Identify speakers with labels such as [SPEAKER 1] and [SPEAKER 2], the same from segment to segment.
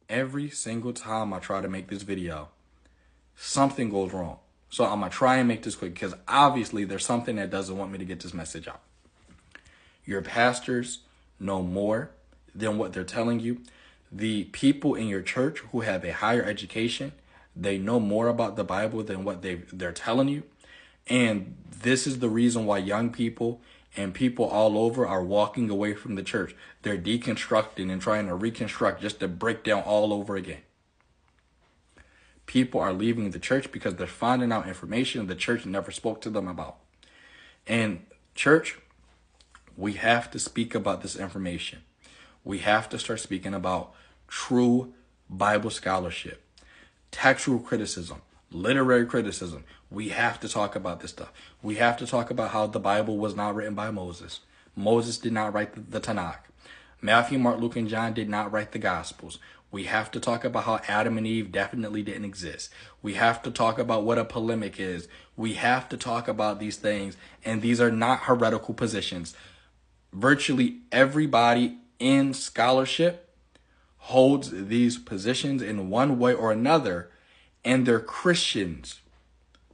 [SPEAKER 1] Every single time I try to make this video, something goes wrong. So I'm going to try and make this quick because obviously there's something that doesn't want me to get this message out. Your pastors know more than what they're telling you. The people in your church who have a higher education, they know more about the Bible than what they're telling you. And this is the reason why young people and people all over are walking away from the church. They're deconstructing and trying to reconstruct just to break down all over again. People are leaving the church because they're finding out information the church never spoke to them about. And church, we have to speak about this information. We have to start speaking about true Bible scholarship, textual criticism, literary criticism. We have to talk about this stuff. We have to talk about how the Bible was not written by Moses. Moses did not write the Tanakh. Matthew, Mark, Luke, and John did not write the Gospels. We have to talk about how Adam and Eve definitely didn't exist. We have to talk about what a polemic is. We have to talk about these things, and these are not heretical positions. Virtually everybody in scholarship holds these positions in one way or another, and they're Christians.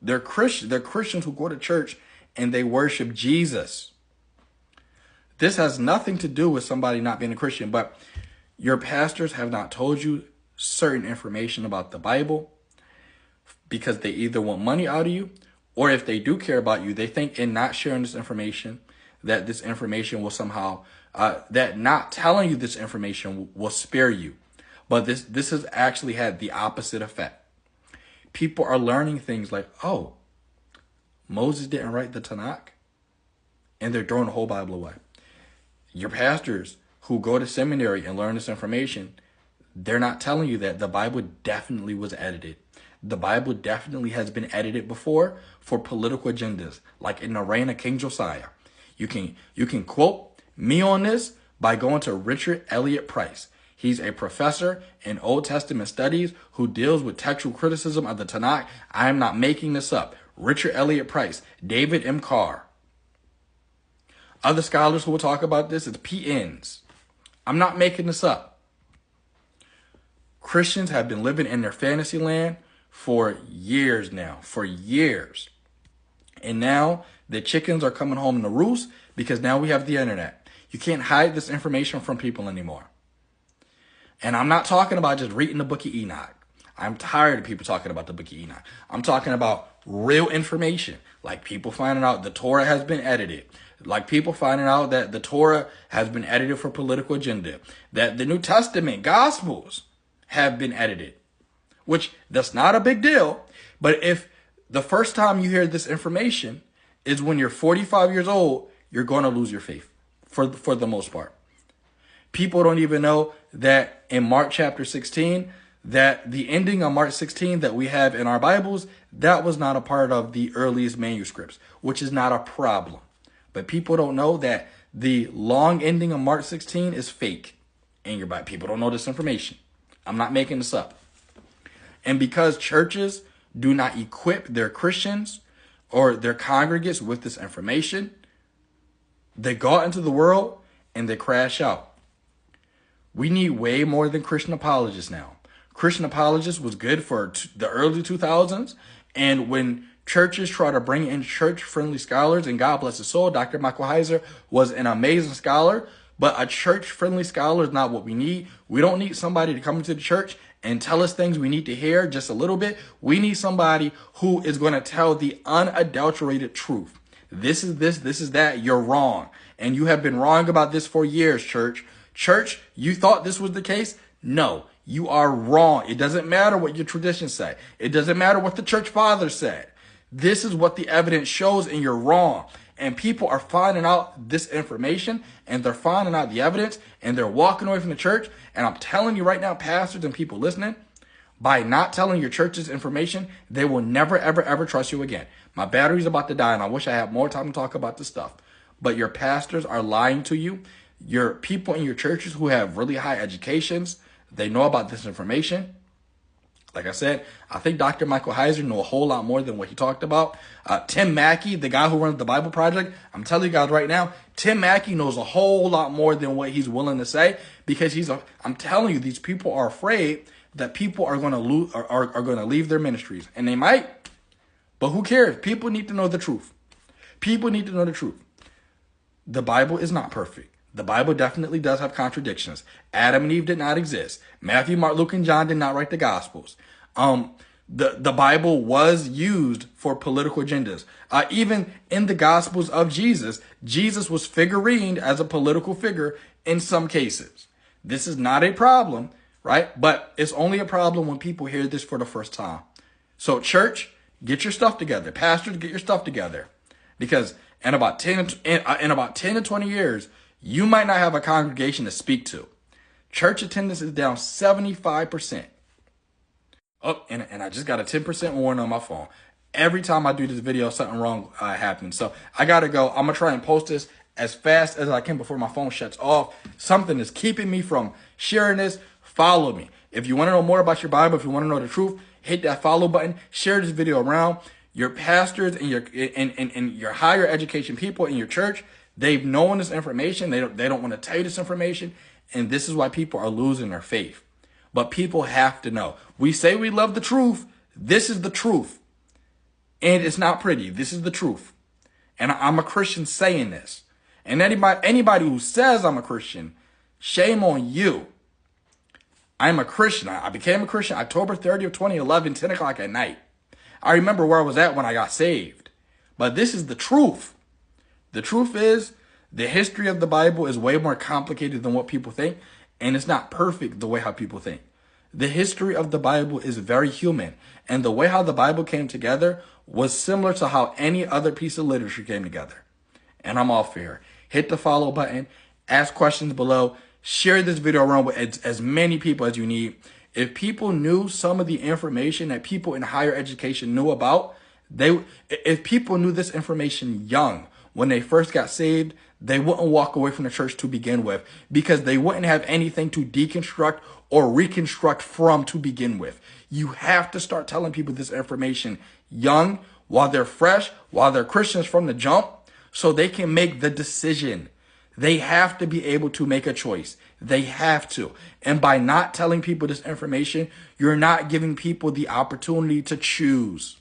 [SPEAKER 1] They're Christians who go to church and they worship Jesus. This has nothing to do with somebody not being a Christian, but your pastors have not told you certain information about the Bible because they either want money out of you, or if they do care about you, they think in not sharing this information, that this information will somehow, that not telling you this information will spare you. But this has actually had the opposite effect. People are learning things like, oh, Moses didn't write the Tanakh, and they're throwing the whole Bible away. Your pastors who go to seminary and learn this information, they're not telling you that the Bible definitely was edited. The Bible definitely has been edited before for political agendas, like in the reign of King Josiah. You can quote me on this by going to Richard Elliott Price. He's a professor in Old Testament studies who deals with textual criticism of the Tanakh. I am not making this up. Richard Elliott Price, David M. Carr. Other scholars who will talk about this, it's PNs. I'm not making this up. Christians have been living in their fantasy land for years now, for years. And now the chickens are coming home to roost because now we have the internet. You can't hide this information from people anymore. And I'm not talking about just reading the book of Enoch. I'm tired of people talking about the book of Enoch. I'm talking about real information, like people finding out the Torah has been edited, like people finding out that the Torah has been edited for political agenda, that the New Testament Gospels have been edited, which that's not a big deal. But if the first time you hear this information is when you're 45 years old, you're going to lose your faith for the most part. People don't even know that in Mark chapter 16, that the ending of Mark 16 that we have in our Bibles, that was not a part of the earliest manuscripts, which is not a problem. But people don't know that the long ending of Mark 16 is fake in your Bible. People don't know this information. I'm not making this up. And because churches do not equip their Christians or their congregates with this information, they go out into the world and they crash out. We need way more than Christian apologists now. Christian apologists was good for the early 2000s. And when churches try to bring in church-friendly scholars, and God bless his soul, Dr. Michael Heiser was an amazing scholar, but a church-friendly scholar is not what we need. We don't need somebody to come into the church and tell us things we need to hear just a little bit. We need somebody who is going to tell the unadulterated truth. This is this is that. You're wrong. And you have been wrong about this for years, church. Church, you thought this was the case? No, you are wrong. It doesn't matter what your traditions say. It doesn't matter what the church fathers said. This is what the evidence shows, and you're wrong. And people are finding out this information, and they're finding out the evidence, and they're walking away from the church. And I'm telling you right now, pastors and people listening, by not telling your church's information, they will never, ever, ever trust you again. My battery's about to die, and I wish I had more time to talk about this stuff. But your pastors are lying to you. Your people in your churches who have really high educations, they know about this information. Like I said, I think Dr. Michael Heiser knew a whole lot more than what he talked about. Tim Mackey, the guy who runs the Bible Project, I'm telling you guys right now, Tim Mackey knows a whole lot more than what he's willing to say, because I'm telling you, these people are afraid that people are going to lose, are going to leave their ministries, and they might, but who cares? People need to know the truth. People need to know the truth. The Bible is not perfect. The Bible definitely does have contradictions. Adam and Eve did not exist. Matthew, Mark, Luke, and John did not write the Gospels. The Bible was used for political agendas. Even in the Gospels of Jesus, Jesus was figurined as a political figure in some cases. This is not a problem, right? But it's only a problem when people hear this for the first time. So church, get your stuff together. Pastors, get your stuff together. Because in about 10 to 20 years, you might not have a congregation to speak to. Church attendance is down 75%. Oh, and I just got a 10% warning on my phone. Every time I do this video, something wrong happens. So I got to go. I'm going to try and post this as fast as I can before my phone shuts off. Something is keeping me from sharing this. Follow me. If you want to know more about your Bible, if you want to know the truth, hit that follow button. Share this video around. Your pastors and your higher education people in your church, they've known this information. They don't want to tell you this information. And this is why people are losing their faith. But people have to know. We say we love the truth. This is the truth. And it's not pretty. This is the truth. And I'm a Christian saying this. And anybody who says I'm a Christian, shame on you. I'm a Christian. I became a Christian October 30th, 2011, 10 o'clock at night. I remember where I was at when I got saved. But this is the truth. The truth is, the history of the Bible is way more complicated than what people think. And it's not perfect the way how people think. The history of the Bible is very human. And the way how the Bible came together was similar to how any other piece of literature came together. And I'm off here. Hit the follow button. Ask questions below. Share this video around with as many people as you need. If people knew some of the information that people in higher education knew about, if people knew this information young, when they first got saved, they wouldn't walk away from the church to begin with, because they wouldn't have anything to deconstruct or reconstruct from to begin with. You have to start telling people this information young, while they're fresh, while they're Christians from the jump, so they can make the decision. They have to be able to make a choice. They have to. And by not telling people this information, you're not giving people the opportunity to choose.